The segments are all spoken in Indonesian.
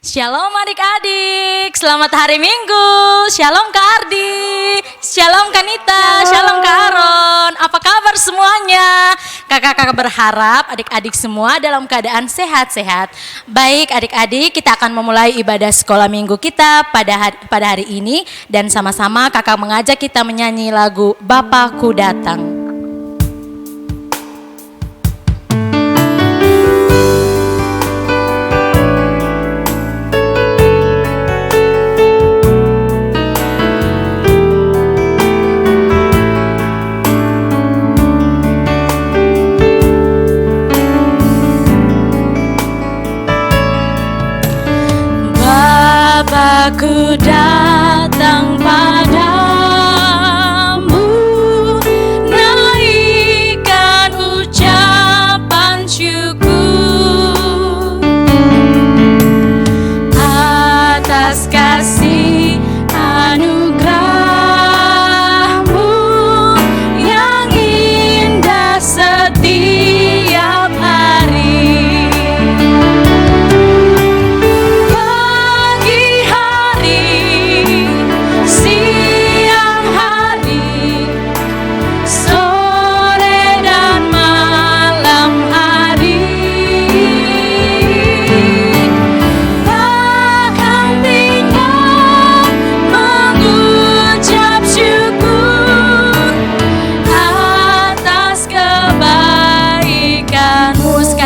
Shalom adik-adik, selamat hari Minggu. Shalom Kak Ardi, shalom Kanita, shalom Kak Aron. Apa kabar semuanya? Kakak-kakak berharap adik-adik semua dalam keadaan sehat-sehat. Baik adik-adik, kita akan memulai ibadah sekolah minggu kita pada hari ini. Dan sama-sama kakak mengajak kita menyanyi lagu Bapakku Datang. Aku datang padamu, naikkan ucapan syukur atas kasih anugerahmu yang indah setiap hari.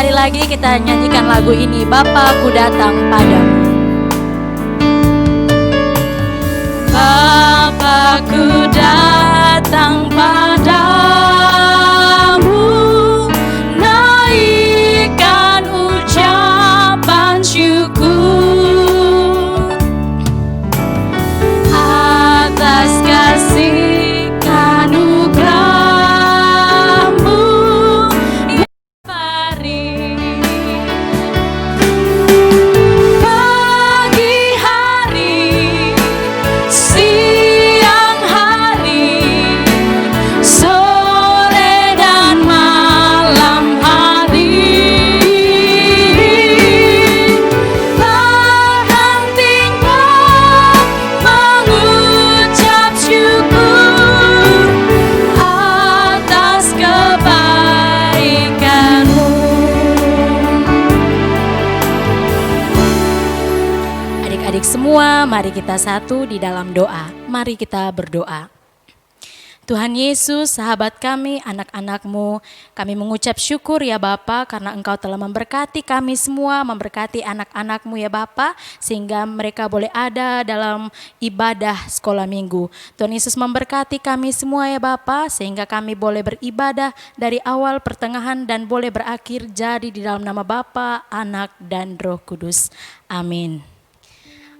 Lagi kita nyanyikan lagu ini, Bapakku datang padamu. Bapakku datang padamu, naikkan ucapan syukur atas kasih anugerahmu. Semua, mari kita satu di dalam doa. Mari kita berdoa. Tuhan Yesus, sahabat kami, anak-anak-Mu, kami mengucap syukur ya Bapa karena Engkau telah memberkati kami semua, memberkati anak-anak-Mu ya Bapa, sehingga mereka boleh ada dalam ibadah sekolah minggu. Tuhan Yesus memberkati kami semua ya Bapa, sehingga kami boleh beribadah dari awal, pertengahan, dan boleh berakhir jadi di dalam nama Bapa, Anak, dan Roh Kudus. Amin.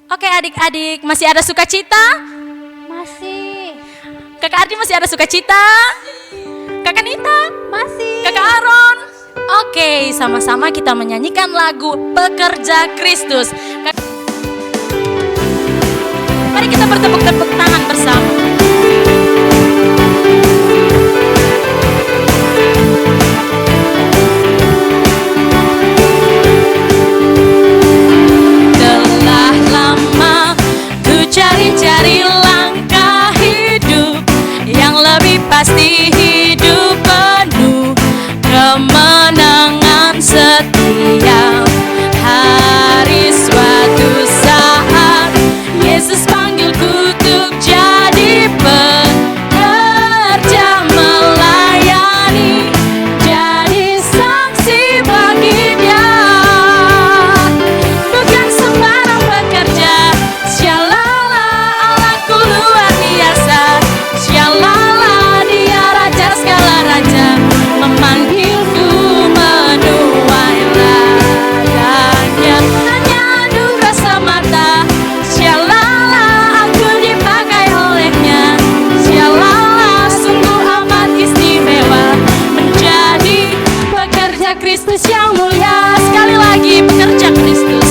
Oke adik-adik, masih ada sukacita? Masih. Kakak Ardi masih ada sukacita? Kakak Nita? Masih. Kakak Aron? Oke, sama-sama kita menyanyikan lagu Pekerja Kristus. Mari kita bertepuk-tepuk tangan bersama. Cari-cari langkah hidup yang lebih pasti, hidup penuh kemenangan setiap hari. Suatu saat Yesus panggilku untuk jadi pekerja, melayani, jadi saksi bagi Dia. Bukan sembarang pekerja, luar biasa, Shalala, Dia raja segala raja, memanggilku menuai ladangnya. Hanya anugerah semata, Shalala, aku dipakai olehnya. Shalala, sungguh amat istimewa menjadi pekerja Kristus yang mulia. Sekali lagi, pekerja Kristus.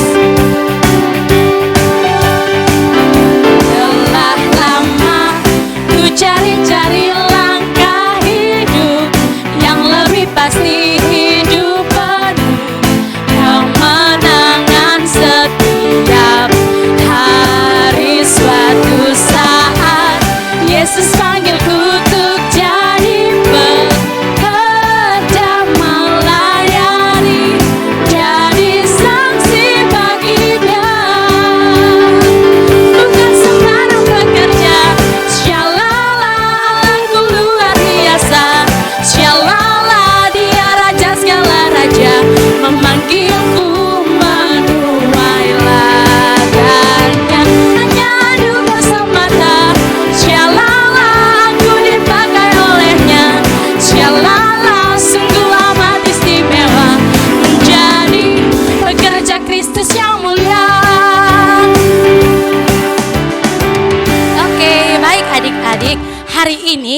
Cari-cari langkah hidup yang lebih pasti, hidup penuh kemenangan setia.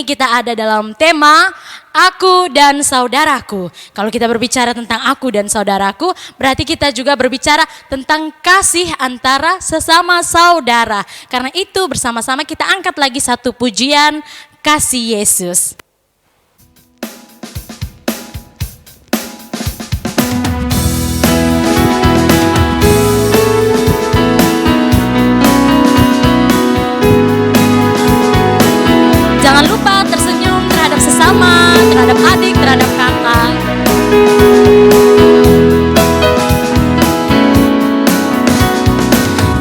kita ada dalam tema Aku dan Saudaraku. Kalau kita berbicara tentang aku dan saudaraku, berarti kita juga berbicara tentang kasih antara sesama saudara. Karena itu bersama-sama kita angkat lagi satu pujian kasih Yesus. Jangan lupa tersenyum terhadap sesama, terhadap adik, terhadap kakak.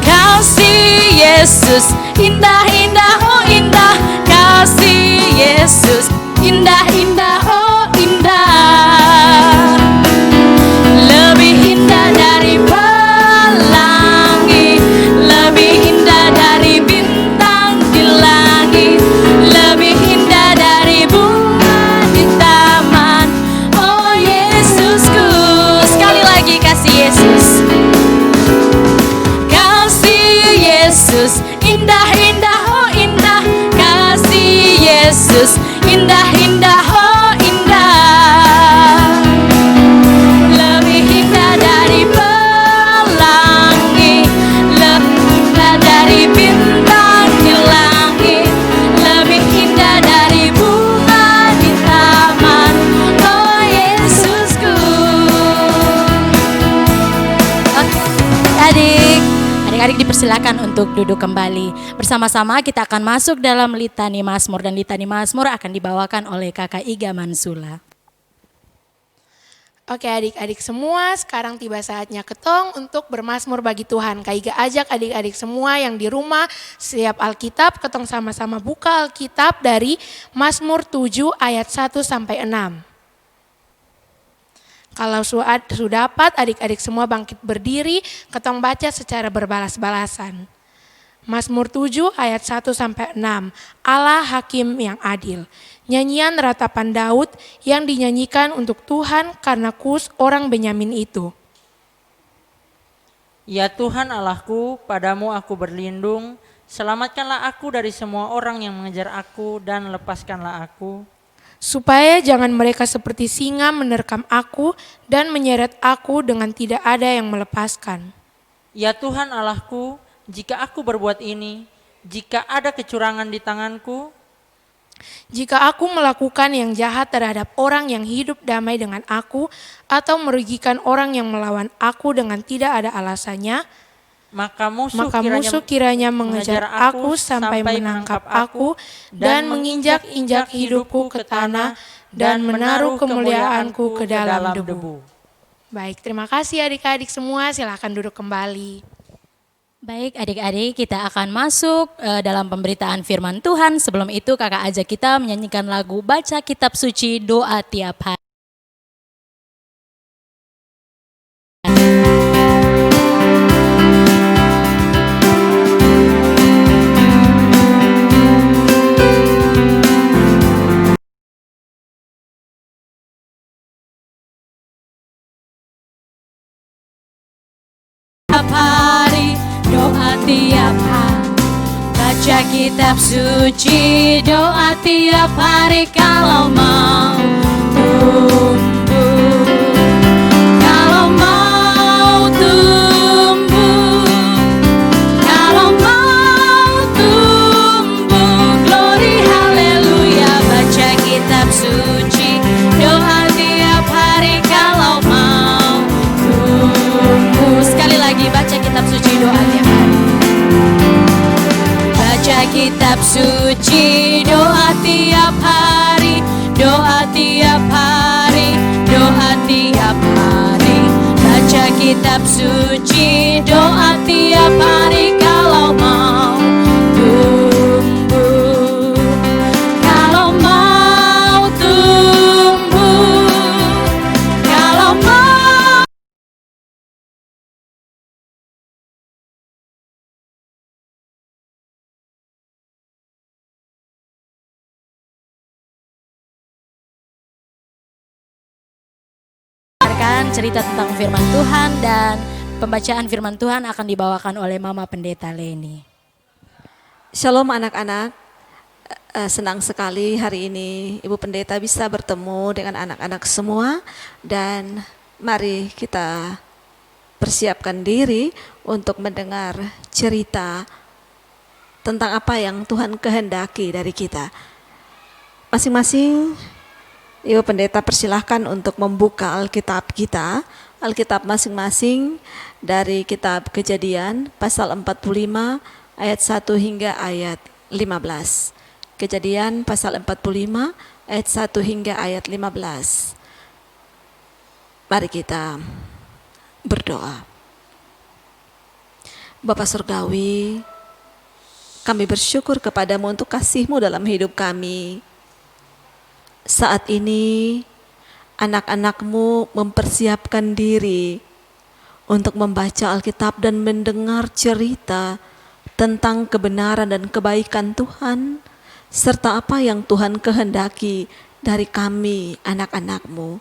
Kasih Yesus indah-indah, oh indah. Kasih Yesus indah-indah, oh indah. Lebih indah dari pelangi, lebih indah dari bintang di langit, lebih indah dari bunga di taman. Oh Yesusku, sekali lagi kasih Yesus. Kasih Yesus indah-indah, oh indah. Kasih Yesus indah-indah, oh indah. Lebih indah dari pelangi, lebih indah dari bintang di langit, lebih indah dari bunga di taman. Oh Yesusku. Oke, adik-adik dipersilakan untuk duduk kembali. Bersama-sama kita akan masuk dalam litani Mazmur, dan litani Mazmur akan dibawakan oleh Kakak Iga Mansula. Oke adik-adik semua, sekarang tiba saatnya ketong untuk bermazmur bagi Tuhan. Kak Iga ajak adik-adik semua yang di rumah siap Alkitab, ketong sama-sama buka Alkitab dari Mazmur 7 ayat 1 sampai 6. Kalau sudah dapat, adik-adik semua bangkit berdiri, ketong baca secara berbalas-balasan. Mazmur 7 ayat 1 sampai 6. Allah Hakim yang adil. Nyanyian ratapan Daud yang dinyanyikan untuk Tuhan karena Kus orang Benyamin itu. Ya Tuhan Allahku, padamu aku berlindung, selamatkanlah aku dari semua orang yang mengejar aku dan lepaskanlah aku. Supaya jangan mereka seperti singa menerkam aku dan menyeret aku dengan tidak ada yang melepaskan. Ya Tuhan Allahku, jika aku berbuat ini, jika ada kecurangan di tanganku, jika aku melakukan yang jahat terhadap orang yang hidup damai dengan aku, atau merugikan orang yang melawan aku dengan tidak ada alasannya, maka musuh kiranya mengejar aku sampai menangkap aku dan menginjak-injak hidupku ke tanah dan menaruh kemuliaanku ke dalam debu. Baik, terima kasih adik-adik semua, silakan duduk kembali. Baik adik-adik, kita akan masuk dalam pemberitaan firman Tuhan. Sebelum itu kakak ajak kita menyanyikan lagu Baca Kitab Suci Doa Tiap Hari. Tiap hari, doa tiap hari. Baca kitab suci, doa tiap hari. Kalau mau tumbuh, kalau mau tumbuh, kalau mau tumbuh, glory haleluya. Baca kitab suci, doa tiap hari. Kalau mau tumbuh, sekali lagi baca kitab suci, doa tiap hari. Baca kitab suci, doa tiap hari, doa tiap hari, doa tiap hari. Baca kitab suci, doa tiap hari. Kalau mau tumbuh, kalau mau tumbuh, kalau mau. Cerita tentang firman Tuhan, dan pembacaan firman Tuhan akan dibawakan oleh Mama Pendeta Leni. Shalom anak-anak, senang sekali hari ini Ibu Pendeta bisa bertemu dengan anak-anak semua, dan mari kita persiapkan diri untuk mendengar cerita tentang apa yang Tuhan kehendaki dari kita. Masing-masing Ibu Pendeta persilahkan untuk membuka Alkitab kita, Alkitab masing-masing dari kitab Kejadian pasal 45 ayat 1 hingga ayat 15. Kejadian pasal 45 ayat 1 hingga ayat 15. Mari kita berdoa. Bapa Surgawi, kami bersyukur kepadamu untuk kasih-Mu dalam hidup kami. Saat ini anak-anak-Mu mempersiapkan diri untuk membaca Alkitab dan mendengar cerita tentang kebenaran dan kebaikan Tuhan, serta apa yang Tuhan kehendaki dari kami, anak-anak-Mu.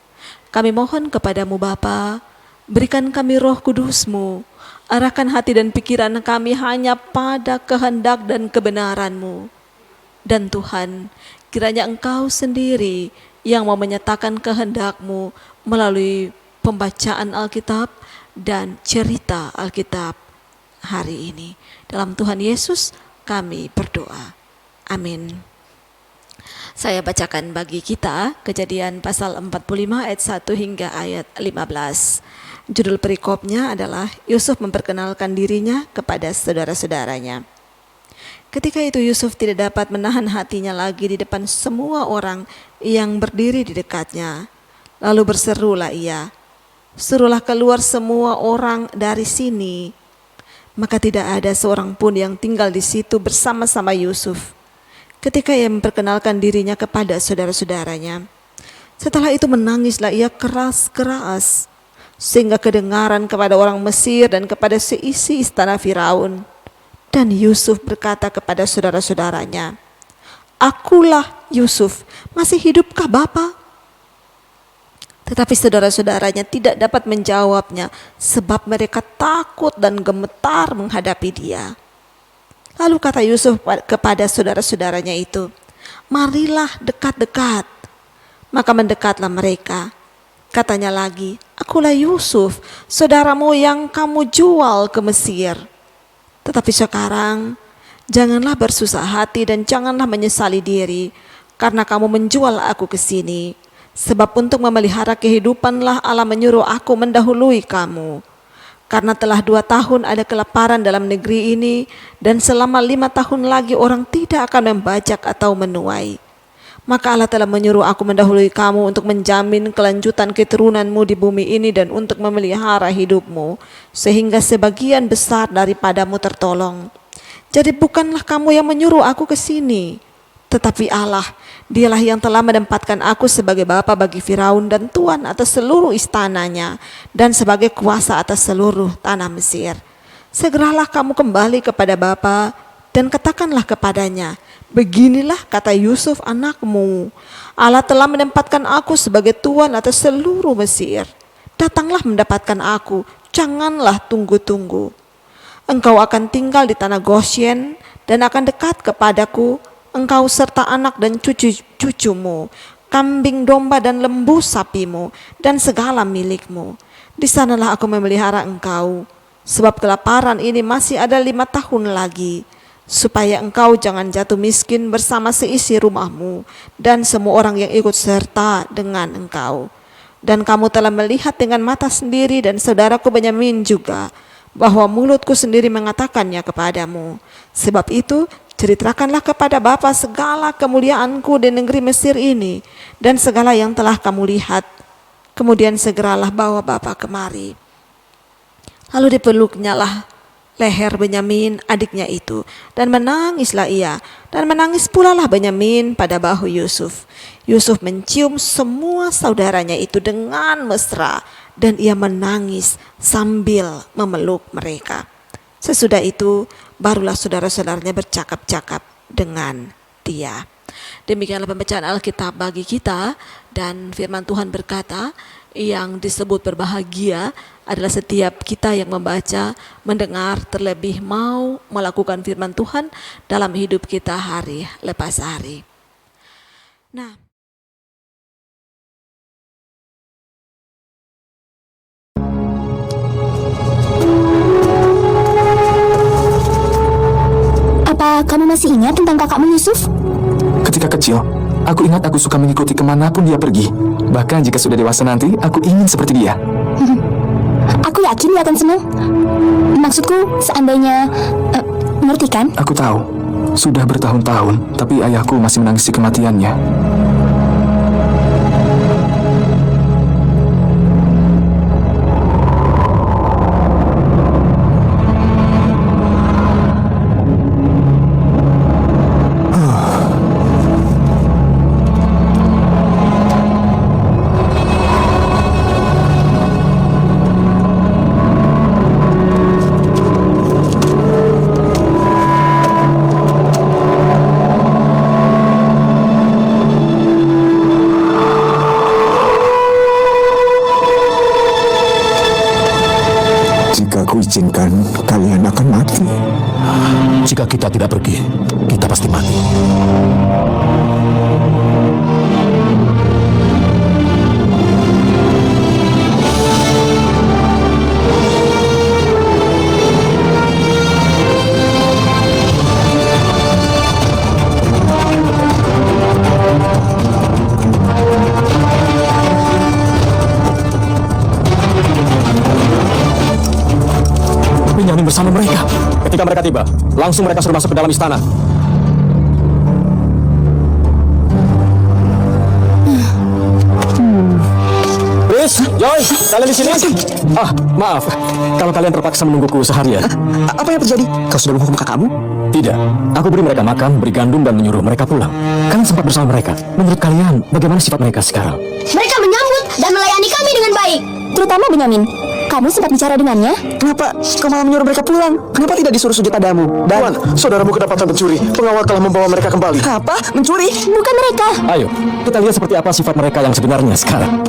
Kami mohon kepadamu Bapa, berikan kami Roh Kudus-Mu, arahkan hati dan pikiran kami hanya pada kehendak dan kebenaran-Mu. Dan Tuhan, kiranya Engkau sendiri yang mau menyatakan kehendak-Mu melalui pembacaan Alkitab dan cerita Alkitab hari ini. Dalam Tuhan Yesus kami berdoa. Amin. Saya bacakan bagi kita Kejadian pasal 45 ayat 1 hingga ayat 15. Judul perikopnya adalah Yusuf memperkenalkan dirinya kepada saudara-saudaranya. Ketika itu Yusuf tidak dapat menahan hatinya lagi di depan semua orang yang berdiri di dekatnya. Lalu berserulah ia, "Suruhlah keluar semua orang dari sini." Maka tidak ada seorang pun yang tinggal di situ bersama-sama Yusuf ketika ia memperkenalkan dirinya kepada saudara-saudaranya. Setelah itu menangislah ia keras-keras, sehingga kedengaran kepada orang Mesir dan kepada seisi istana Firaun. Dan Yusuf berkata kepada saudara-saudaranya, "Akulah Yusuf, masih hidupkah Bapa?" Tetapi saudara-saudaranya tidak dapat menjawabnya, sebab mereka takut dan gemetar menghadapi dia. Lalu kata Yusuf kepada saudara-saudaranya itu, "Marilah dekat-dekat." Maka mendekatlah mereka. Katanya lagi, "Akulah Yusuf, saudaramu yang kamu jual ke Mesir. Tetapi sekarang janganlah bersusah hati dan janganlah menyesali diri, karena kamu menjual aku ke sini. Sebab untuk memelihara kehidupanlah Allah menyuruh aku mendahului kamu. Karena telah 2 tahun ada kelaparan dalam negeri ini, dan selama 5 tahun lagi orang tidak akan membajak atau menuai. Maka Allah telah menyuruh aku mendahului kamu untuk menjamin kelanjutan keturunanmu di bumi ini dan untuk memelihara hidupmu, sehingga sebagian besar daripadamu tertolong. Jadi bukanlah kamu yang menyuruh aku ke sini, tetapi Allah, Dialah yang telah menempatkan aku sebagai bapa bagi Firaun dan tuan atas seluruh istananya dan sebagai kuasa atas seluruh tanah Mesir. Segeralah kamu kembali kepada bapa dan katakanlah kepadanya, beginilah kata Yusuf anakmu, Allah telah menempatkan aku sebagai tuan atas seluruh Mesir. Datanglah mendapatkan aku, janganlah tunggu-tunggu. Engkau akan tinggal di tanah Gosyen dan akan dekat kepadaku, engkau serta anak dan cucu-cucumu, kambing domba dan lembu sapimu, dan segala milikmu. Di sanalah aku memelihara engkau, sebab kelaparan ini masih ada 5 tahun lagi, supaya engkau jangan jatuh miskin bersama seisi rumahmu, dan semua orang yang ikut serta dengan engkau. Dan kamu telah melihat dengan mata sendiri dan saudaraku Benyamin juga, bahwa mulutku sendiri mengatakannya kepadamu. Sebab itu, ceritakanlah kepada Bapa segala kemuliaanku di negeri Mesir ini dan segala yang telah kamu lihat. Kemudian segeralah bawa Bapa kemari. Lalu dipeluknyalah leher Benyamin adiknya itu, dan menangislah ia, dan menangis pula lah Benyamin pada bahu Yusuf. Yusuf mencium semua saudaranya itu dengan mesra, dan ia menangis sambil memeluk mereka. Sesudah itu barulah saudara-saudaranya bercakap-cakap dengan dia. Demikianlah pembacaan Alkitab bagi kita, dan firman Tuhan berkata, yang disebut berbahagia adalah setiap kita yang membaca, mendengar, terlebih mau melakukan firman Tuhan dalam hidup kita hari lepas hari. Nah, Apa kamu masih ingat tentang kakakmu Yusuf? Ketika kecil, aku ingat aku suka mengikuti kemanapun dia pergi. Bahkan jika sudah dewasa nanti, aku ingin seperti dia. Aku yakin dia akan senang. Maksudku, seandainya... ngerti kan? Aku tahu, sudah bertahun-tahun, tapi ayahku masih menangisi kematiannya. Izinkan kalian akan mati. Jika kita tidak pergi, kita pasti mati. Benyamin bersama mereka. Ketika mereka tiba, langsung mereka suruh masuk ke dalam istana. Chris, Joy, kalian di sini? Maaf, kalau kalian terpaksa menungguku seharian. Apa yang terjadi? Kau sudah menghukum kakakmu? Tidak, aku beri mereka makan, beri gandum dan menyuruh mereka pulang. Kalian sempat bersama mereka. Menurut kalian, bagaimana sifat mereka sekarang? Mereka menyambut dan melayani kami dengan baik. Terutama Benyamin. Kamu sempat bicara dengannya? Kenapa kau malah menyuruh mereka pulang? Kenapa tidak disuruh sujud padamu? Dan Tuan, saudaramu kedapatan pencuri. Pengawal telah membawa mereka kembali. apa? Mencuri? Bukan mereka. Ayo, kita lihat seperti apa sifat mereka yang sebenarnya sekarang.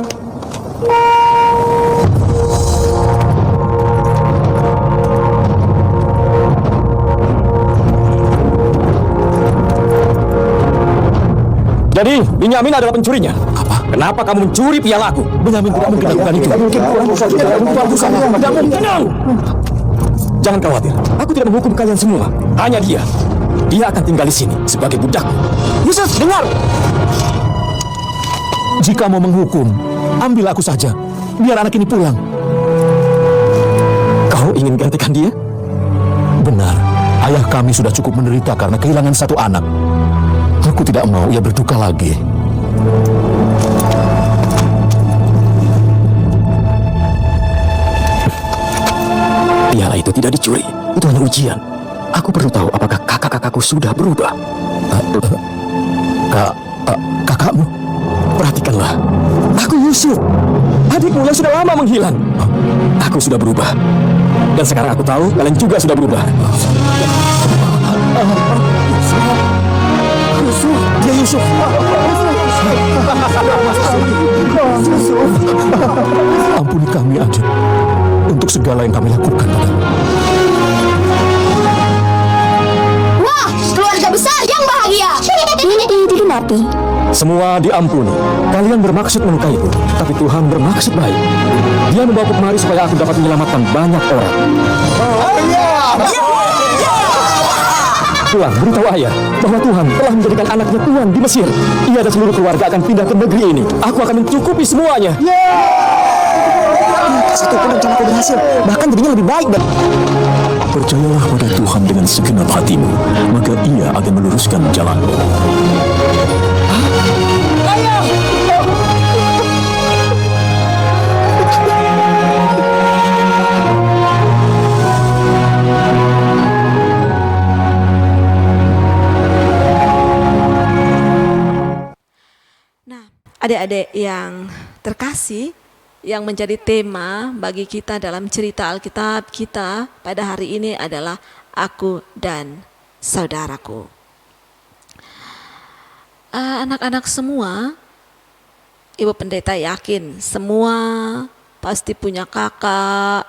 Jadi, Benyamin adalah pencurinya. Apa? Kenapa kamu mencuri pialaku? Benyamin tidak mungkin lakukan itu. Tenang! Jangan khawatir, aku tidak menghukum kalian semua. Hanya dia. Dia akan tinggal di sini sebagai budak. Yusuf, dengar! Jika mau menghukum, ambil aku saja. Biar anak ini pulang. Kau ingin gantikan dia? Benar, ayah kami sudah cukup menderita karena kehilangan satu anak. Aku tidak mau ia berduka lagi. Piala itu tidak dicuri. Itu hanya ujian. Aku perlu tahu apakah kakak-kakakku sudah berubah. Kakakmu? Perhatikanlah. Aku Yusuf. Adikmu yang sudah lama menghilang. Aku sudah berubah. Dan sekarang aku tahu kalian juga sudah berubah. Dia Yusuf. Ampuni kami, Adik, untuk segala yang kami lakukan padamu. Wah, keluarga besar yang bahagia. Mimpi digenapi. Semua diampuni. Kalian bermaksud melukaiku, tapi Tuhan bermaksud baik. Dia membawaku kemari supaya aku dapat menyelamatkan banyak orang. Pulang, beritahu ayah bahwa Tuhan telah menjadikan anaknya tuan di Mesir. Ia dan seluruh keluarga akan pindah ke negeri ini. Aku akan mencukupi semuanya. Satu pun rencanaku berhasil. Bahkan jadinya lebih baik. Percayalah pada Tuhan dengan segenap hatimu, maka Ia akan meluruskan jalanmu. Adik-adik yang terkasih, yang menjadi tema bagi kita dalam cerita Alkitab kita pada hari ini adalah aku dan saudaraku. Anak-anak semua, Ibu Pendeta yakin semua pasti punya kakak,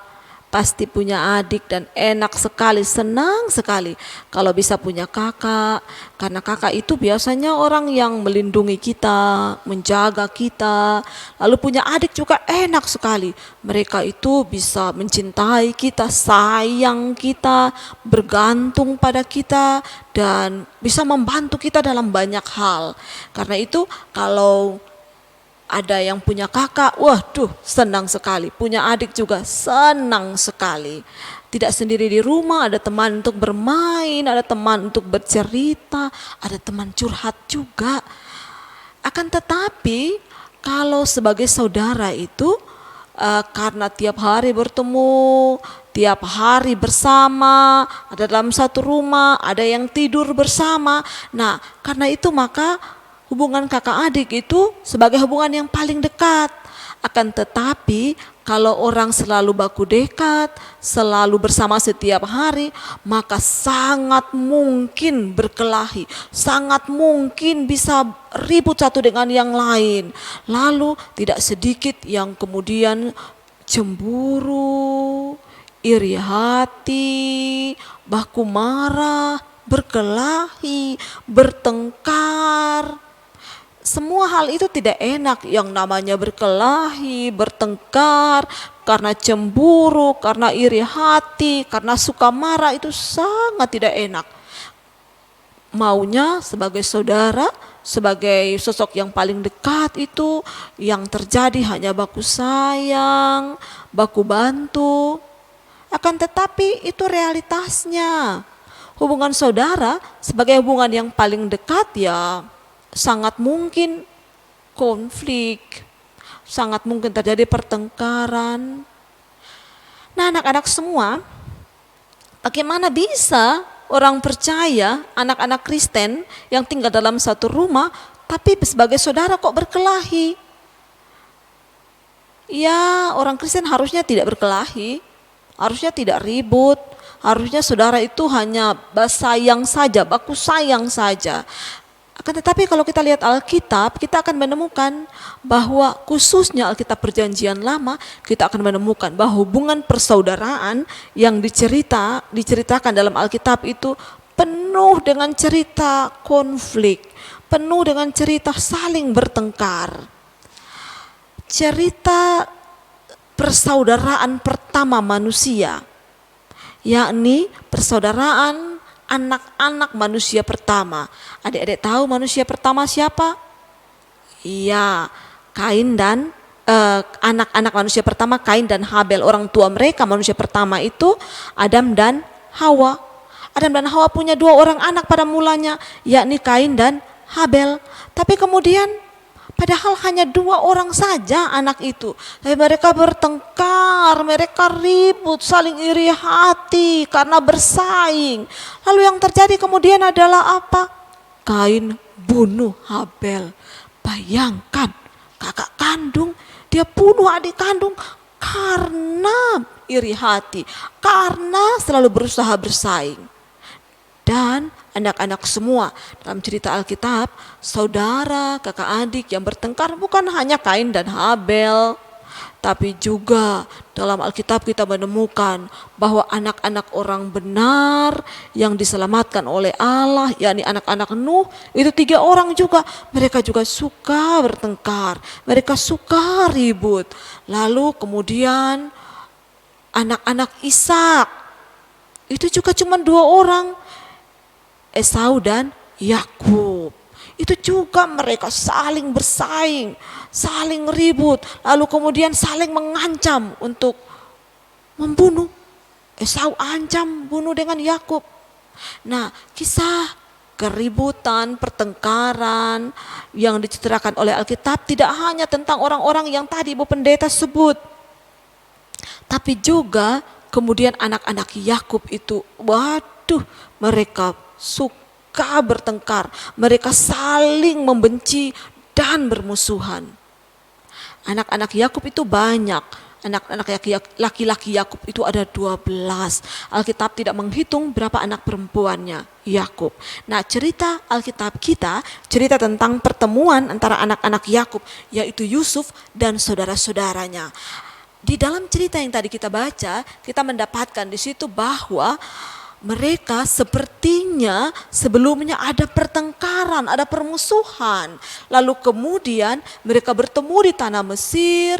pasti punya adik, dan enak sekali, senang sekali kalau bisa punya kakak. Karena kakak itu biasanya orang yang melindungi kita, menjaga kita. Lalu punya adik juga enak sekali. Mereka itu bisa mencintai kita, sayang kita, bergantung pada kita, dan bisa membantu kita dalam banyak hal. Karena itu kalau ada yang punya kakak, waduh senang sekali. Punya adik juga senang sekali. Tidak sendiri di rumah, ada teman untuk bermain, ada teman untuk bercerita, ada teman curhat juga. Akan tetapi kalau sebagai saudara itu karena tiap hari bertemu, tiap hari bersama, ada dalam satu rumah, ada yang tidur bersama. Nah, karena itu maka hubungan kakak adik itu sebagai hubungan yang paling dekat. Akan tetapi kalau orang selalu baku dekat, selalu bersama setiap hari, maka sangat mungkin berkelahi, sangat mungkin bisa ribut satu dengan yang lain. Lalu tidak sedikit yang kemudian cemburu, iri hati, baku marah, berkelahi, bertengkar. Semua hal itu tidak enak, yang namanya berkelahi, bertengkar, karena cemburu, karena iri hati, karena suka marah, itu sangat tidak enak. Maunya sebagai saudara, sebagai sosok yang paling dekat itu yang terjadi hanya baku sayang, baku bantu. Akan tetapi itu realitasnya. Hubungan saudara sebagai hubungan yang paling dekat ya sangat mungkin konflik, sangat mungkin terjadi pertengkaran. Nah, anak-anak semua, bagaimana bisa orang percaya, anak-anak Kristen yang tinggal dalam satu rumah, tapi sebagai saudara kok berkelahi? Ya, orang Kristen harusnya tidak berkelahi, harusnya tidak ribut, harusnya saudara itu hanya sayang saja, baku sayang saja. Akan tetapi kalau kita lihat Alkitab, kita akan menemukan bahwa khususnya Alkitab Perjanjian Lama, kita akan menemukan bahwa hubungan persaudaraan yang diceritakan dalam Alkitab itu penuh dengan cerita konflik, penuh dengan cerita saling bertengkar. Cerita persaudaraan pertama manusia, yakni persaudaraan anak-anak manusia pertama. Adik-adik tahu manusia pertama siapa? Iya, Kain dan anak-anak manusia pertama Kain dan Habel. Orang tua mereka manusia pertama itu Adam dan Hawa. Adam dan Hawa punya dua orang anak pada mulanya, yakni Kain dan Habel. Tapi kemudian padahal hanya dua orang saja anak itu, tapi mereka bertengkar, mereka ribut, saling iri hati karena bersaing. Lalu yang terjadi kemudian adalah apa? Kain bunuh Habel. Bayangkan, kakak kandung dia bunuh adik kandung karena iri hati, karena selalu berusaha bersaing. Dan anak-anak semua dalam cerita Alkitab, saudara, kakak adik yang bertengkar bukan hanya Kain dan Habel, tapi juga dalam Alkitab kita menemukan bahwa anak-anak orang benar yang diselamatkan oleh Allah, yakni anak-anak Nuh, itu 3 orang juga. Mereka juga suka bertengkar, mereka suka ribut. Lalu kemudian anak-anak Ishak, itu juga cuma 2 orang, Esau dan Yakub. Itu juga mereka saling bersaing, saling ribut, lalu kemudian saling mengancam untuk membunuh. Esau ancam bunuh dengan Yakub. Nah, kisah keributan, pertengkaran yang diceritakan oleh Alkitab tidak hanya tentang orang-orang yang tadi Ibu Pendeta sebut, tapi juga kemudian anak-anak Yakub itu, waduh, mereka suka bertengkar, mereka saling membenci dan bermusuhan. Anak-anak Yakub itu banyak, Anak-anak laki-laki Yakub itu ada 12. Alkitab tidak menghitung berapa anak perempuannya Yakub. Nah, cerita Alkitab kita cerita tentang pertemuan antara anak-anak Yakub, yaitu Yusuf dan saudara-saudaranya. Di dalam cerita yang tadi kita baca, kita mendapatkan di situ bahwa mereka sepertinya sebelumnya ada pertengkaran, ada permusuhan. Lalu kemudian mereka bertemu di tanah Mesir.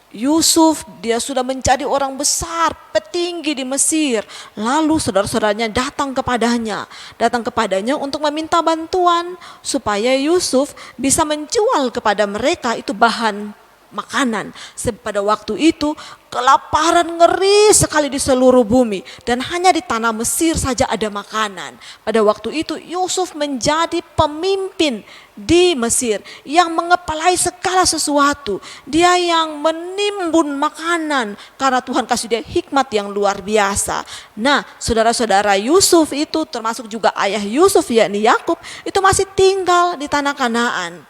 Yusuf dia sudah menjadi orang besar, petinggi di Mesir. Lalu saudara-saudaranya datang kepadanya untuk meminta bantuan supaya Yusuf bisa menjual kepada mereka itu bahan makanan. Pada waktu itu kelaparan ngeri sekali di seluruh bumi dan hanya di tanah Mesir saja ada makanan. Pada waktu itu Yusuf menjadi pemimpin di Mesir yang mengepalai segala sesuatu. Dia yang menimbun makanan karena Tuhan kasih dia hikmat yang luar biasa. Nah, saudara-saudara Yusuf itu termasuk juga ayah Yusuf yakni Yakub itu masih tinggal di tanah Kanaan.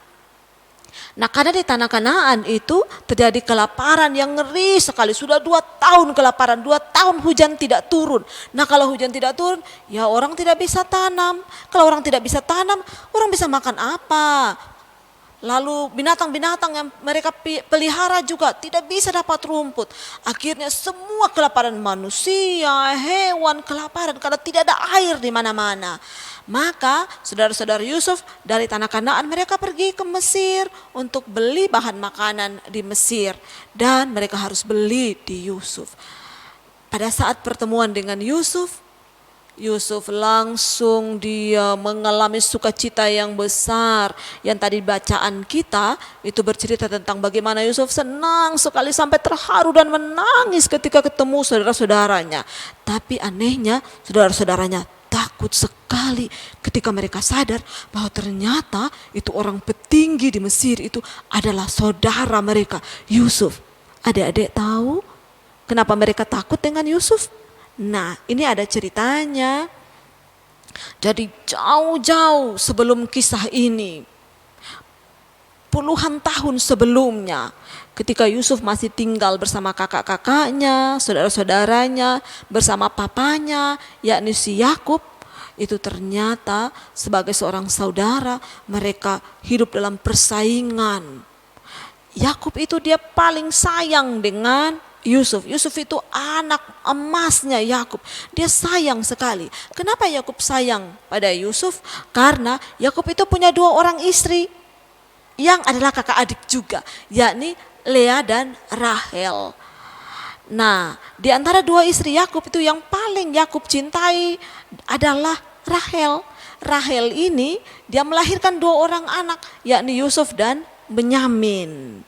Nah, karena di tanah Kanaan itu terjadi kelaparan yang ngeri sekali. Sudah 2 tahun kelaparan, 2 tahun hujan tidak turun. Nah, kalau hujan tidak turun, ya orang tidak bisa tanam. Kalau orang tidak bisa tanam, orang bisa makan apa? Lalu binatang-binatang yang mereka pelihara juga tidak bisa dapat rumput. Akhirnya semua kelaparan manusia, hewan kelaparan karena tidak ada air di mana-mana. Maka saudara-saudara Yusuf dari tanah Kanaan mereka pergi ke Mesir untuk beli bahan makanan di Mesir. Dan mereka harus beli di Yusuf. Pada saat pertemuan dengan Yusuf langsung dia mengalami sukacita yang besar. Yang tadi bacaan kita itu bercerita tentang bagaimana Yusuf senang sekali sampai terharu dan menangis ketika ketemu saudara-saudaranya. Tapi anehnya saudara-saudaranya takut sekali ketika mereka sadar bahwa ternyata itu orang petinggi di Mesir itu adalah saudara mereka Yusuf. Adik-adik tahu kenapa mereka takut dengan Yusuf? Nah, ini ada ceritanya. Jadi jauh-jauh sebelum kisah ini, puluhan tahun sebelumnya, ketika Yusuf masih tinggal bersama kakak-kakaknya, saudara-saudaranya, bersama papanya, yakni si Yakub, itu ternyata sebagai seorang saudara mereka hidup dalam persaingan. Yakub itu dia paling sayang dengan Yusuf. Yusuf itu anak emasnya Yakub. Dia sayang sekali. Kenapa Yakub sayang pada Yusuf? Karena Yakub itu punya 2 orang istri yang adalah kakak adik juga, yakni Lea dan Rahel. Nah, di antara 2 istri Yakub itu yang paling Yakub cintai adalah Rahel. Rahel ini dia melahirkan 2 orang anak, yakni Yusuf dan Benyamin.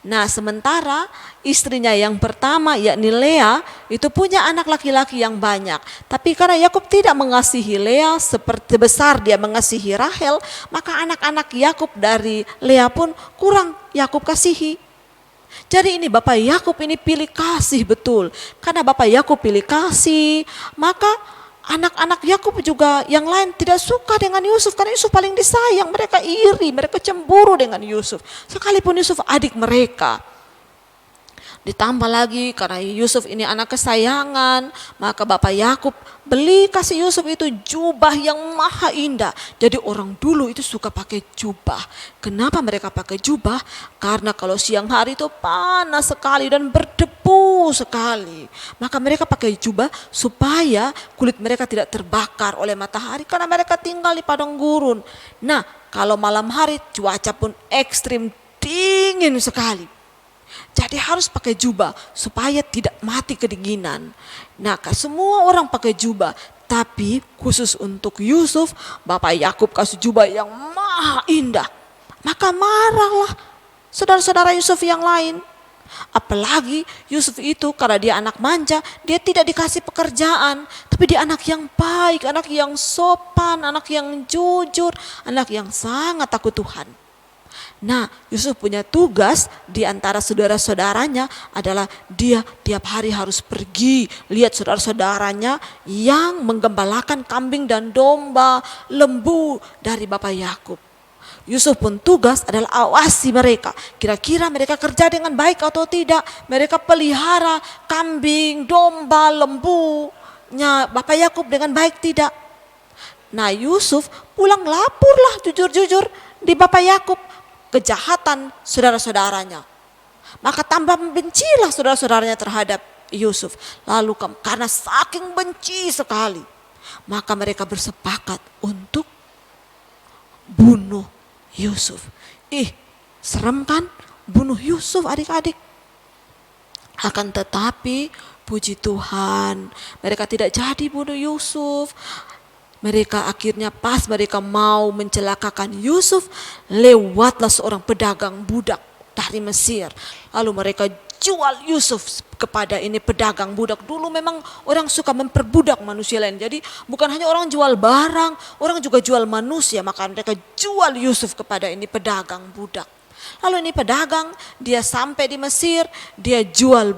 Nah, sementara istrinya yang pertama yakni Lea itu punya anak laki-laki yang banyak. Tapi karena Yakub tidak mengasihi Lea seperti besar dia mengasihi Rahel, maka anak-anak Yakub dari Lea pun kurang Yakub kasihi. Jadi ini Bapak Yakub ini pilih kasih betul. Karena Bapak Yakub pilih kasih, maka anak-anak Yakub juga yang lain tidak suka dengan Yusuf karena Yusuf paling disayang. Mereka iri, mereka cemburu dengan Yusuf. Sekalipun Yusuf adik mereka. Ditambah lagi karena Yusuf ini anak kesayangan, maka Bapak Yakub beli kasih Yusuf itu jubah yang maha indah. Jadi orang dulu itu suka pakai jubah. Kenapa mereka pakai jubah? Karena kalau siang hari itu panas sekali dan berdebu sekali. Maka mereka pakai jubah supaya kulit mereka tidak terbakar oleh matahari karena mereka tinggal di padang gurun. Nah, kalau malam hari cuaca pun ekstrim dingin sekali. Jadi harus pakai jubah supaya tidak mati kedinginan. Nah, semua orang pakai jubah, tapi khusus untuk Yusuf, Bapak Yakub kasih jubah yang maha indah. Maka marahlah saudara-saudara Yusuf yang lain. Apalagi Yusuf itu karena dia anak manja, dia tidak dikasih pekerjaan, tapi dia anak yang baik, anak yang sopan, anak yang jujur, anak yang sangat takut Tuhan. Nah, Yusuf punya tugas di antara saudara-saudaranya adalah dia tiap hari harus pergi lihat saudara-saudaranya yang menggembalakan kambing dan domba, lembu dari Bapak Yakub. Yusuf pun tugas adalah awasi mereka. Kira-kira mereka kerja dengan baik atau tidak. Mereka pelihara kambing, domba, lembunya Bapak Yakub dengan baik tidak. Nah Yusuf pulang laporlah jujur-jujur di Bapak Yakub kejahatan saudara-saudaranya. Maka tambah bencilah saudara-saudaranya terhadap Yusuf. Lalu karena saking benci sekali, maka mereka bersepakat untuk bunuh Yusuf. Serem kan bunuh Yusuf adik-adik. Akan tetapi puji Tuhan mereka tidak jadi bunuh Yusuf. Mereka akhirnya pas mereka mau mencelakakan Yusuf, lewatlah seorang pedagang budak dari Mesir. Lalu mereka jual Yusuf kepada ini pedagang budak. Dulu memang orang suka memperbudak manusia lain. Jadi bukan hanya orang jual barang, orang juga jual manusia. Maka mereka jual Yusuf kepada ini pedagang budak. Lalu ini pedagang, dia sampai di Mesir, dia jual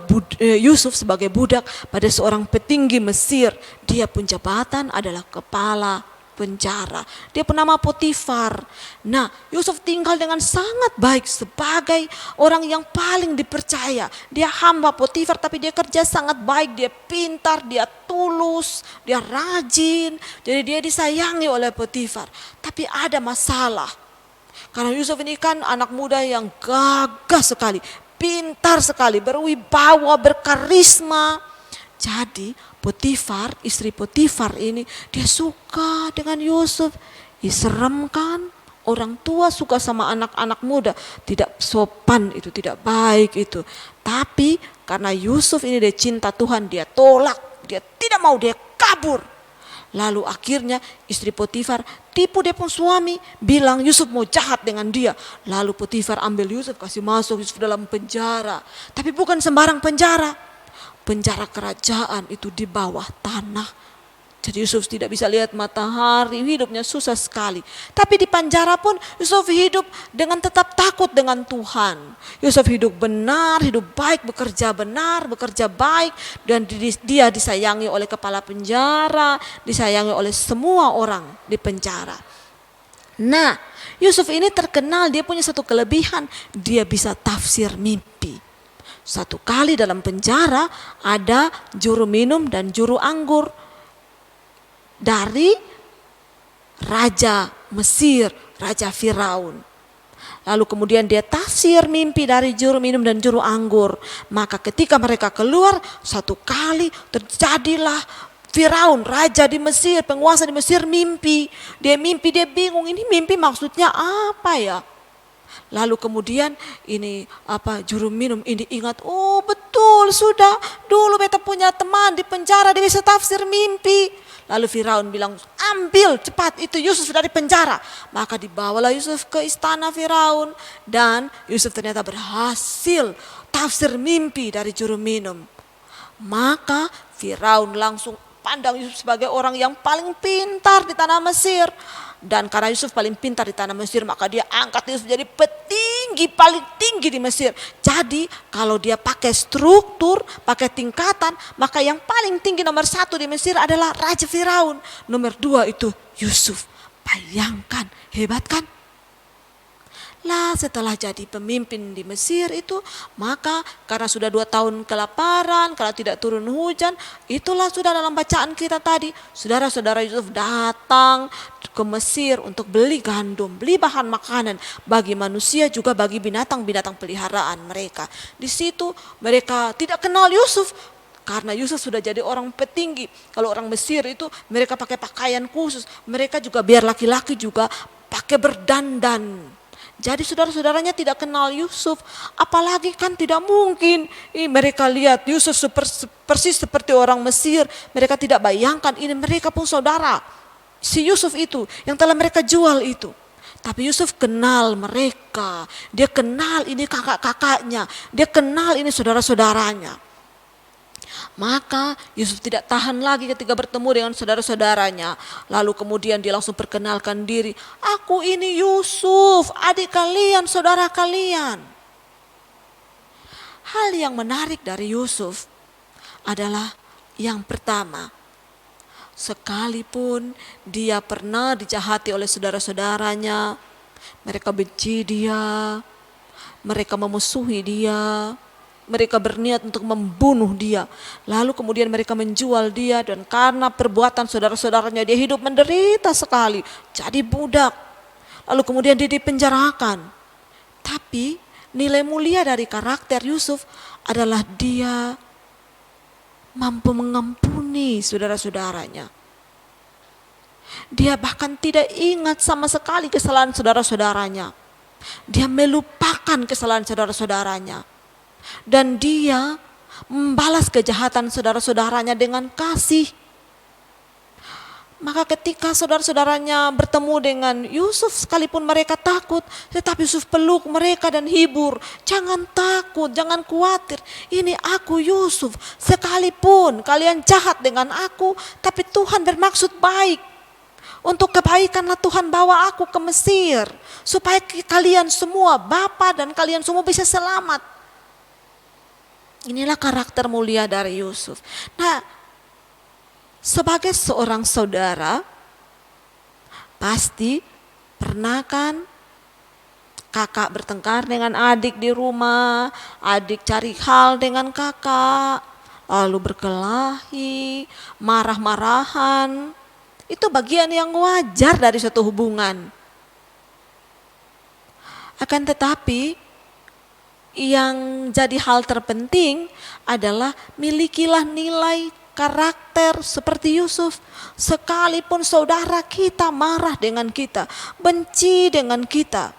Yusuf sebagai budak pada seorang petinggi Mesir. Dia pun jabatan adalah kepala penjara. Dia bernama Potifar. Nah, Yusuf tinggal dengan sangat baik sebagai orang yang paling dipercaya. Dia hamba Potifar tapi dia kerja sangat baik, dia pintar, dia tulus, dia rajin. Jadi dia disayangi oleh Potifar. Tapi ada masalah. Karena Yusuf ini kan anak muda yang gagah sekali, pintar sekali, berwibawa, berkarisma. Jadi Potifar, istri Potifar ini dia suka dengan Yusuf. Serem kan? Orang tua suka sama anak-anak muda. Tidak sopan itu, tidak baik itu. Tapi karena Yusuf ini dia cinta Tuhan, dia tolak. Dia tidak mau, dia kabur. Lalu akhirnya istri Potifar tipu dia pun suami, bilang Yusuf mau jahat dengan dia. Lalu Potifar ambil Yusuf, kasih masuk Yusuf dalam penjara. Tapi bukan sembarang penjara. Penjara kerajaan itu di bawah tanah. Jadi Yusuf tidak bisa lihat matahari, hidupnya susah sekali. Tapi di penjara pun Yusuf hidup dengan tetap takut dengan Tuhan. Yusuf hidup benar, hidup baik, bekerja benar, bekerja baik. Dan dia disayangi oleh kepala penjara, disayangi oleh semua orang di penjara. Nah, Yusuf ini terkenal, dia punya satu kelebihan, dia bisa tafsir mimpi. Satu kali dalam penjara ada juru minum dan juru anggur dari Raja Mesir, Raja Firaun. Lalu kemudian dia tafsir mimpi dari juru minum dan juru anggur. Maka ketika mereka keluar, satu kali terjadilah Firaun, raja di Mesir, penguasa di Mesir mimpi. Dia mimpi, dia bingung, ini mimpi maksudnya apa ya? Lalu kemudian ini juru minum ini ingat, oh betul sudah dulu beta punya teman di penjara dia bisa tafsir mimpi. Lalu Firaun bilang, ambil cepat itu Yusuf dari penjara. Maka dibawalah Yusuf ke istana Firaun dan Yusuf ternyata berhasil tafsir mimpi dari juru minum. Maka Firaun langsung pandang Yusuf sebagai orang yang paling pintar di tanah Mesir. Dan karena Yusuf paling pintar di tanah Mesir, maka dia angkat Yusuf jadi petinggi paling tinggi di Mesir. Jadi kalau dia pakai struktur, pakai tingkatan, maka yang paling tinggi nomor 1 di Mesir adalah Raja Firaun. Nomor 2 itu Yusuf. Bayangkan, hebat kan? Lah setelah jadi pemimpin di Mesir itu, maka karena sudah 2 tahun kelaparan, karena tidak turun hujan, itulah sudah dalam bacaan kita tadi. Saudara-saudara Yusuf datang ke Mesir untuk beli gandum, beli bahan makanan bagi manusia juga bagi binatang-binatang peliharaan mereka. Di situ mereka tidak kenal Yusuf. Karena Yusuf sudah jadi orang petinggi. Kalau orang Mesir itu mereka pakai pakaian khusus. Mereka juga biar laki-laki juga pakai berdandan. Jadi saudara-saudaranya tidak kenal Yusuf, apalagi kan tidak mungkin mereka lihat Yusuf persis seperti orang Mesir. Mereka tidak bayangkan ini mereka pun saudara, si Yusuf itu yang telah mereka jual itu. Tapi Yusuf kenal mereka, dia kenal ini kakak-kakaknya, dia kenal ini saudara-saudaranya. Maka Yusuf tidak tahan lagi ketika bertemu dengan saudara-saudaranya. Lalu kemudian dia langsung perkenalkan diri. Aku ini Yusuf, adik kalian, saudara kalian. Hal yang menarik dari Yusuf adalah yang pertama. Sekalipun dia pernah dijahati oleh saudara-saudaranya, Mereka benci dia, mereka memusuhi dia, mereka berniat untuk membunuh dia. Lalu kemudian mereka menjual dia, dan karena perbuatan saudara-saudaranya dia hidup menderita sekali, jadi budak. Lalu kemudian dia dipenjarakan. Tapi nilai mulia dari karakter Yusuf adalah dia mampu mengampuni saudara-saudaranya. Dia bahkan tidak ingat sama sekali kesalahan saudara-saudaranya. Dia melupakan kesalahan saudara-saudaranya. Dan dia membalas kejahatan saudara-saudaranya dengan kasih. Maka ketika saudara-saudaranya bertemu dengan Yusuf, sekalipun mereka takut, tetapi Yusuf peluk mereka dan hibur. Jangan takut, jangan khawatir. Ini aku Yusuf. Sekalipun kalian jahat dengan aku, tapi Tuhan bermaksud baik. Untuk kebaikanlah Tuhan bawa aku ke Mesir, supaya kalian semua, Bapa dan kalian semua bisa selamat. Inilah karakter mulia dari Yusuf. Nah, sebagai seorang saudara, pasti pernah kan kakak bertengkar dengan adik di rumah, adik cari hal dengan kakak, lalu berkelahi, marah-marahan. Itu bagian yang wajar dari suatu hubungan. Akan tetapi yang jadi hal terpenting adalah milikilah nilai karakter seperti Yusuf. Sekalipun saudara kita marah dengan kita, benci dengan kita,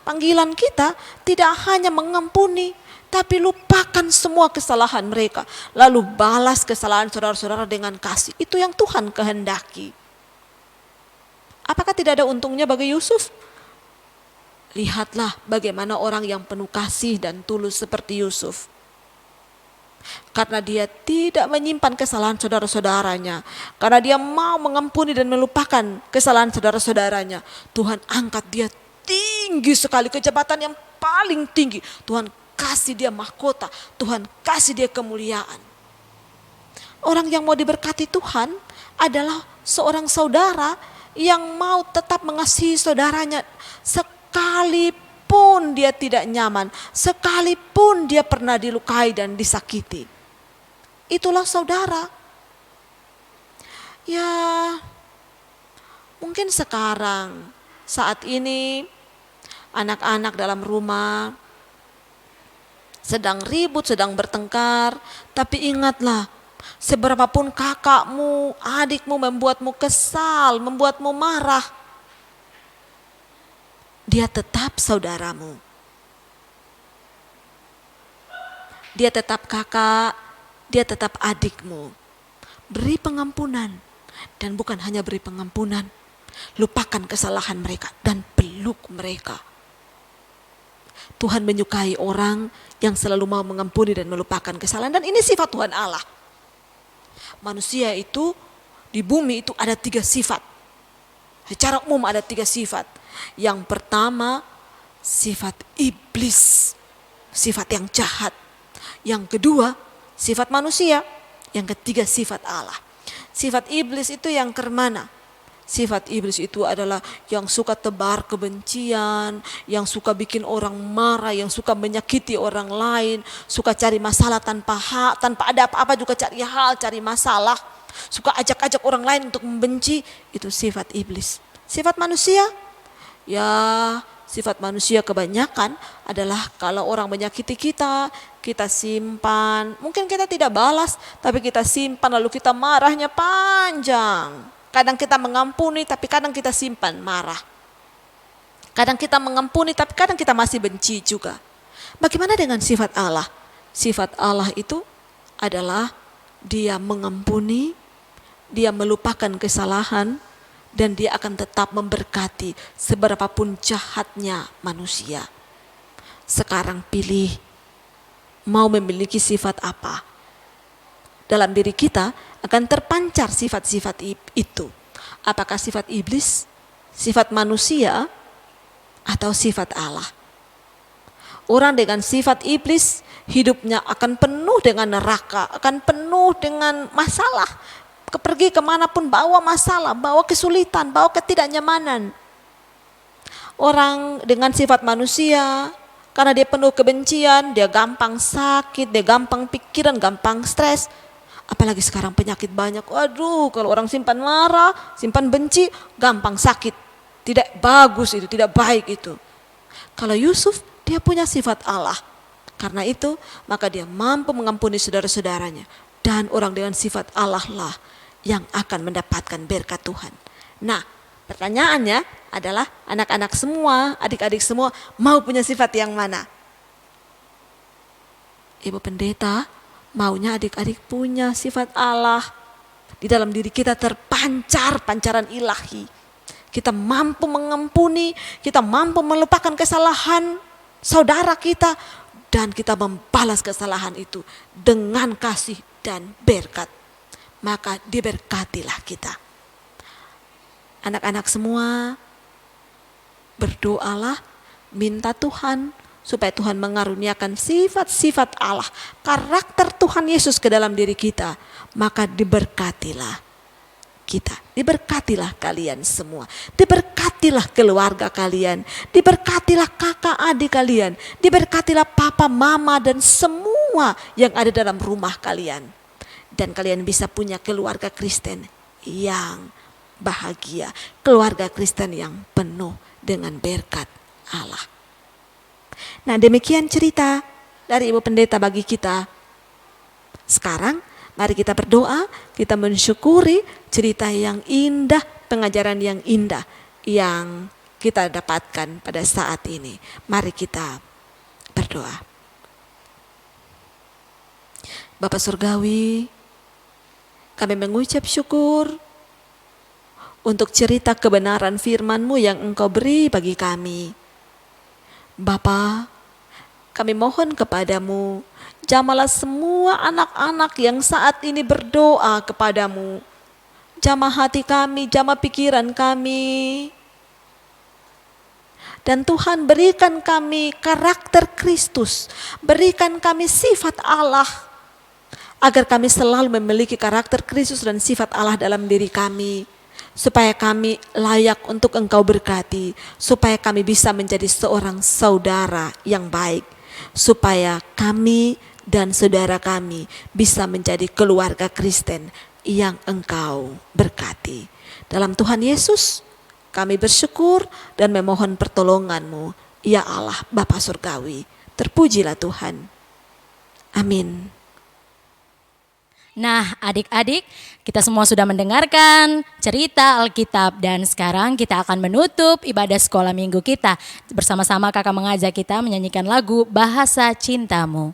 panggilan kita tidak hanya mengampuni, tapi lupakan semua kesalahan mereka. Lalu balas kesalahan saudara-saudara dengan kasih. Itu yang Tuhan kehendaki. Apakah tidak ada untungnya bagi Yusuf? Lihatlah bagaimana orang yang penuh kasih dan tulus seperti Yusuf. Karena dia tidak menyimpan kesalahan saudara-saudaranya. Karena dia mau mengampuni dan melupakan kesalahan saudara-saudaranya. Tuhan angkat dia tinggi sekali, ke jabatan yang paling tinggi. Tuhan kasih dia mahkota, Tuhan kasih dia kemuliaan. Orang yang mau diberkati Tuhan adalah seorang saudara yang mau tetap mengasihi saudaranya sekalipun dia tidak nyaman, sekalipun dia pernah dilukai dan disakiti. Itulah saudara. Ya, mungkin sekarang, saat ini anak-anak dalam rumah sedang ribut, sedang bertengkar, tapi ingatlah, seberapapun kakakmu, adikmu membuatmu kesal, membuatmu marah, dia tetap saudaramu. Dia tetap kakak, dia tetap adikmu. Beri pengampunan, dan bukan hanya beri pengampunan, lupakan kesalahan mereka dan peluk mereka. Tuhan menyukai orang yang selalu mau mengampuni dan melupakan kesalahan. Dan ini sifat Tuhan Allah. Manusia itu di bumi itu ada 3 sifat. Secara umum ada 3 sifat. Yang pertama sifat iblis, sifat yang jahat. Yang kedua sifat manusia. Yang ketiga sifat Allah. Sifat iblis itu yang kemana? Sifat iblis itu adalah yang suka tebar kebencian, yang suka bikin orang marah, yang suka menyakiti orang lain, suka cari masalah tanpa ada apa-apa juga cari hal, cari masalah, suka ajak-ajak orang lain untuk membenci. Itu sifat iblis. Sifat manusia? Ya, sifat manusia kebanyakan adalah kalau orang menyakiti kita, kita simpan. Mungkin kita tidak balas, tapi kita simpan, lalu kita marahnya panjang. Kadang kita mengampuni, tapi kadang kita simpan marah. Kadang kita mengampuni, tapi kadang kita masih benci juga. Bagaimana dengan sifat Allah? Sifat Allah itu adalah dia mengampuni, dia melupakan kesalahan, dan dia akan tetap memberkati seberapapun jahatnya manusia. Sekarang pilih, mau memiliki sifat apa? Dalam diri kita akan terpancar sifat-sifat itu. Apakah sifat iblis, sifat manusia, atau sifat Allah? Orang dengan sifat iblis hidupnya akan penuh dengan neraka, akan penuh dengan masalah. Pergi kemanapun bawa masalah, bawa kesulitan, bawa ketidaknyamanan. Orang dengan sifat manusia, karena dia penuh kebencian, dia gampang sakit, dia gampang pikiran, gampang stres. Apalagi sekarang penyakit banyak. Waduh, kalau orang simpan marah, simpan benci, gampang sakit. Tidak bagus itu, tidak baik itu. Kalau Yusuf, dia punya sifat Allah. Karena itu, maka dia mampu mengampuni saudara-saudaranya. Dan orang dengan sifat Allah lah yang akan mendapatkan berkat Tuhan. Nah, pertanyaannya adalah anak-anak semua, adik-adik semua mau punya sifat yang mana? Ibu pendeta maunya adik-adik punya sifat Allah. Di dalam diri kita terpancar pancaran ilahi. Kita mampu mengampuni, kita mampu melupakan kesalahan saudara kita. Dan kita membalas kesalahan itu dengan kasih dan berkat. Maka diberkatilah kita. Anak-anak semua berdoalah, minta Tuhan supaya Tuhan mengaruniakan sifat-sifat Allah, karakter Tuhan Yesus ke dalam diri kita. Maka diberkatilah kita, diberkatilah kalian semua, diberkatilah keluarga kalian, diberkatilah kakak adik kalian, diberkatilah papa mama dan semua yang ada dalam rumah kalian. Dan kalian bisa punya keluarga Kristen yang bahagia, keluarga Kristen yang penuh dengan berkat Allah. Nah, demikian cerita dari Ibu Pendeta bagi kita. Sekarang mari kita berdoa, kita mensyukuri cerita yang indah, pengajaran yang indah yang kita dapatkan pada saat ini. Mari kita berdoa. Bapa Surgawi, kami mengucap syukur untuk cerita kebenaran firman-Mu yang Engkau beri bagi kami. Bapa, kami mohon kepadamu, jamahlah semua anak-anak yang saat ini berdoa kepadamu. Jamah hati kami, jamah pikiran kami. Dan Tuhan berikan kami karakter Kristus, berikan kami sifat Allah, agar kami selalu memiliki karakter Kristus dan sifat Allah dalam diri kami. Supaya kami layak untuk Engkau berkati, supaya kami bisa menjadi seorang saudara yang baik, supaya kami dan saudara kami bisa menjadi keluarga Kristen yang Engkau berkati. Dalam Tuhan Yesus kami bersyukur dan memohon pertolongan-Mu, ya Allah Bapa Surgawi. Terpujilah Tuhan. Amin. Nah, adik-adik, kita semua sudah mendengarkan cerita Alkitab dan sekarang kita akan menutup ibadah sekolah minggu kita. Bersama-sama kakak mengajak kita menyanyikan lagu Bahasa Cintamu.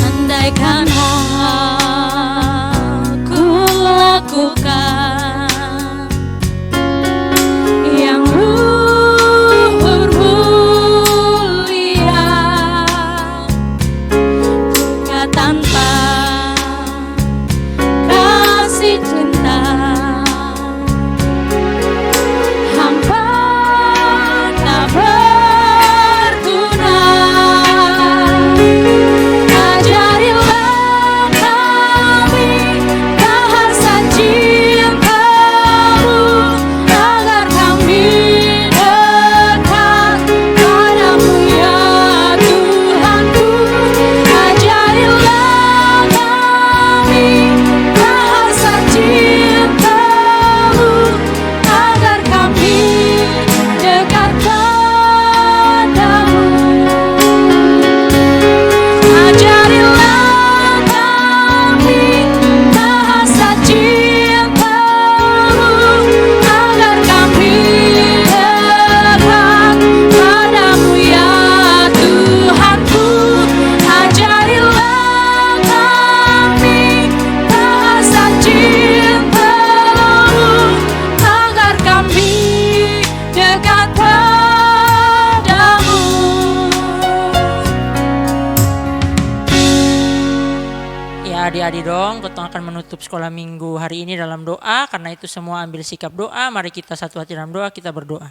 Andaikan jadi dong, kita akan menutup sekolah minggu hari ini dalam doa. Karena itu semua ambil sikap doa. Mari kita satu hati dalam doa, kita berdoa.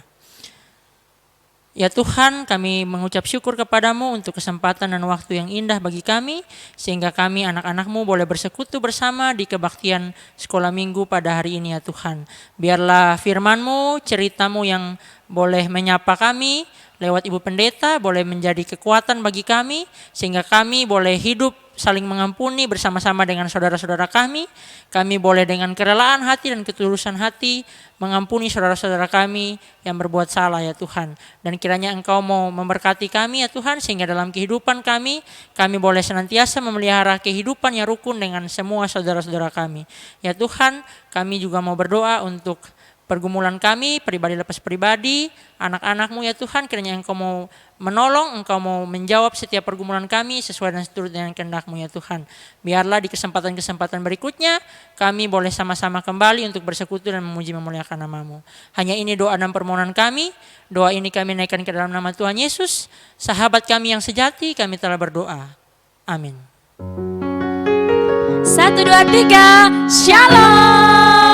Ya Tuhan, kami mengucap syukur kepadamu untuk kesempatan dan waktu yang indah bagi kami, sehingga kami anak-anak-Mu boleh bersekutu bersama di kebaktian sekolah minggu pada hari ini ya Tuhan. Biarlah firman-Mu, cerita-Mu yang boleh menyapa kami lewat Ibu Pendeta, boleh menjadi kekuatan bagi kami, sehingga kami boleh hidup saling mengampuni bersama-sama dengan saudara-saudara kami. Kami boleh dengan kerelaan hati dan ketulusan hati mengampuni saudara-saudara kami yang berbuat salah ya Tuhan. Dan kiranya Engkau mau memberkati kami ya Tuhan, sehingga dalam kehidupan kami boleh senantiasa memelihara kehidupan yang rukun dengan semua saudara-saudara kami. Ya Tuhan, kami juga mau berdoa untuk pergumulan kami, pribadi lepas pribadi, anak-anak-Mu ya Tuhan, kiranya Engkau mau menolong, Engkau mau menjawab setiap pergumulan kami sesuai dan seturut dengan kehendak-Mu ya Tuhan. Biarlah di kesempatan-kesempatan berikutnya kami boleh sama-sama kembali untuk bersekutu dan memuji memuliakan nama-Mu. Hanya ini doa dan permohonan kami. Doa ini kami naikkan ke dalam nama Tuhan Yesus, sahabat kami yang sejati, kami telah berdoa. Amin. 1, 2, 3, Shalom.